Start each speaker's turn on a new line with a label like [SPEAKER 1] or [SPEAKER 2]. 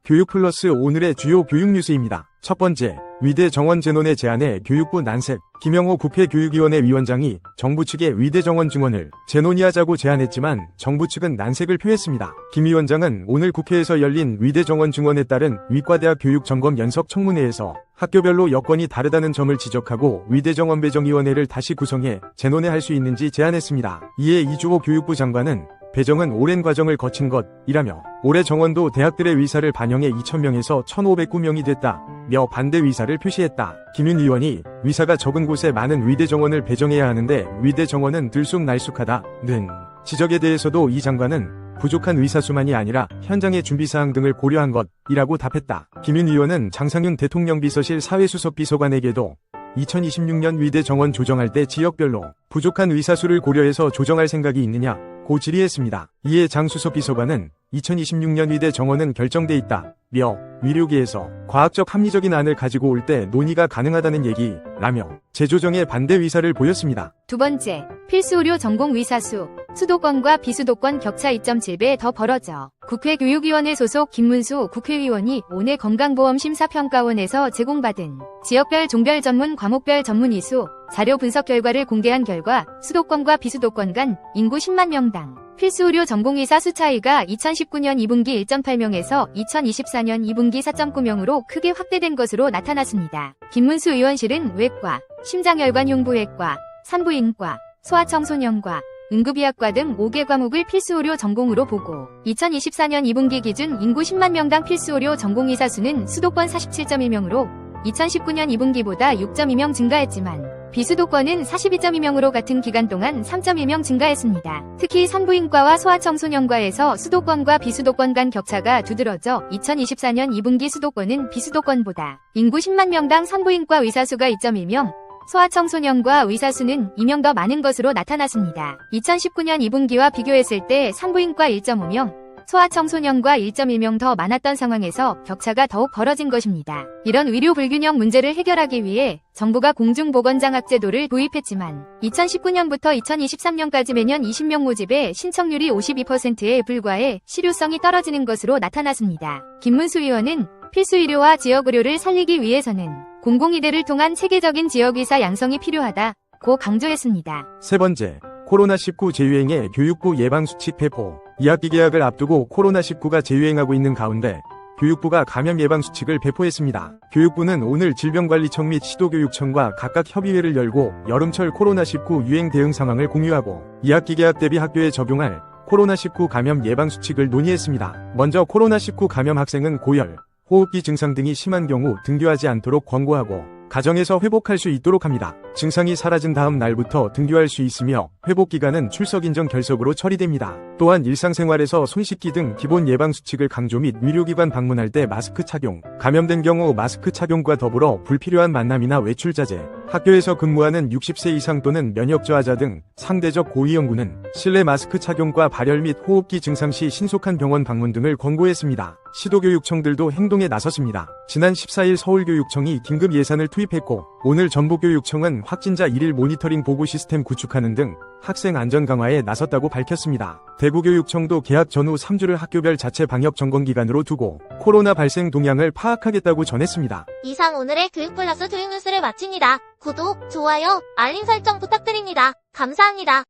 [SPEAKER 1] 교육플러스 오늘의 주요 교육 뉴스입니다. 첫 번째, 위대 정원 재논의 제안에 교육부 난색. 김영호 국회 교육위원회 위원장이 정부 측에 위대 정원 증원을 재논의하자고 제안했지만 정부 측은 난색을 표했습니다. 김 위원장은 오늘 국회에서 열린 위대 정원 증원에 따른 위과대학 교육점검 연석 청문회에서 학교별로 여건이 다르다는 점을 지적하고 위대 정원 배정위원회를 다시 구성해 재논에 할 수 있는지 제안했습니다. 이에 이주호 교육부 장관은 배정은 오랜 과정을 거친 것이라며 올해 정원도 대학들의 의사를 반영해 2,000명에서 1,509명이 됐다며 반대 의사를 표시했다. 김윤 의원이 의사가 적은 곳에 많은 위대 정원을 배정해야 하는데 위대 정원은 들쑥날쑥하다는 지적에 대해서도 이 장관은 부족한 의사 수만이 아니라 현장의 준비사항 등을 고려한 것이라고 답했다. 김윤 의원은 장상윤 대통령 비서실 사회수석 비서관에게도 2026년 위대 정원 조정할 때 지역별로 부족한 의사 수를 고려해서 조정할 생각이 있느냐고 질의했습니다. 이에 장 수석 비서관은 2026년 위대 정원은 결정돼 있다며 의료계에서 과학적 합리적인 안을 가지고 올 때 논의가 가능하다는 얘기라며 재조정에 반대 의사를 보였습니다.
[SPEAKER 2] 두 번째, 필수 의료 전공 의사수, 수도권과 비수도권 격차 2.7배 더 벌어져. 국회 교육위원회 소속 김문수 국회의원이 오늘 건강보험심사평가원에서 제공받은 지역별 종별 전문 과목별 전문의수 자료 분석 결과를 공개한 결과 수도권과 비수도권 간 인구 10만 명당 필수 의료 전공의사 수 차이가 2019년 2분기 1.8명에서 2024년 2분기 4.9명으로 크게 확대된 것으로 나타났습니다. 김문수 의원실은 외과, 심장혈관 흉부외과, 산부인과, 소아청소년과, 응급의학과 등 5개 과목을 필수 의료 전공으로 보고 2024년 2분기 기준 인구 10만 명당 필수 의료 전공의사 수는 수도권 47.1명으로 2019년 2분기보다 6.2명 증가했지만 비수도권은 42.2명으로 같은 기간 동안 3.1명 증가했습니다. 특히 산부인과와 소아청소년과에서 수도권과 비수도권 간 격차가 두드러져 2024년 2분기 수도권은 비수도권보다 인구 10만 명당 산부인과 의사수가 2.1명, 소아청소년과 의사수는 2명 더 많은 것으로 나타났습니다. 2019년 2분기와 비교했을 때 산부인과 1.5명, 소아청소년과 1.1명 더 많았던 상황에서 격차가 더욱 벌어진 것입니다. 이런 의료 불균형 문제를 해결하기 위해 정부가 공중보건장학제도를 도입했지만 2019년부터 2023년까지 매년 20명 모집에 신청률이 52%에 불과해 실효성이 떨어지는 것으로 나타났습니다. 김문수 의원은 필수 의료와 지역 의료를 살리기 위해서는 공공의대를 통한 체계적인 지역의사 양성이 필요하다고 강조했습니다.
[SPEAKER 1] 세 번째, 코로나19 재유행에 교육부 예방수칙 배포. 2학기 개학을 앞두고 코로나19가 재유행하고 있는 가운데 교육부가 감염 예방수칙을 배포했습니다. 교육부는 오늘 질병관리청 및 시도교육청과 각각 협의회를 열고 여름철 코로나19 유행 대응 상황을 공유하고 2학기 개학 대비 학교에 적용할 코로나19 감염 예방수칙을 논의했습니다. 먼저 코로나19 감염 학생은 고열, 호흡기 증상 등이 심한 경우 등교하지 않도록 권고하고 가정에서 회복할 수 있도록 합니다. 증상이 사라진 다음 날부터 등교할 수 있으며 회복기간은 출석 인정 결석으로 처리됩니다. 또한 일상생활에서 손 씻기 등 기본 예방수칙을 강조 및 의료기관 방문할 때 마스크 착용, 감염된 경우 마스크 착용과 더불어 불필요한 만남이나 외출 자제, 학교에서 근무하는 60세 이상 또는 면역 저하자 등 상대적 고위험군은 실내 마스크 착용과 발열 및 호흡기 증상 시 신속한 병원 방문 등을 권고했습니다. 시도교육청들도 행동에 나섰습니다. 지난 14일 서울교육청이 긴급 예산을 투입했고 오늘 전북교육청은 확진자 1일 모니터링 보고 시스템 구축하는 등 학생 안전 강화에 나섰다고 밝혔습니다. 대구교육청도 개학 전후 3주를 학교별 자체 방역 점검 기간으로 두고 코로나 발생 동향을 파악하겠다고 전했습니다.
[SPEAKER 3] 이상 오늘의 교육플러스 교육뉴스를 마칩니다. 구독, 좋아요, 알림 설정 부탁드립니다. 감사합니다.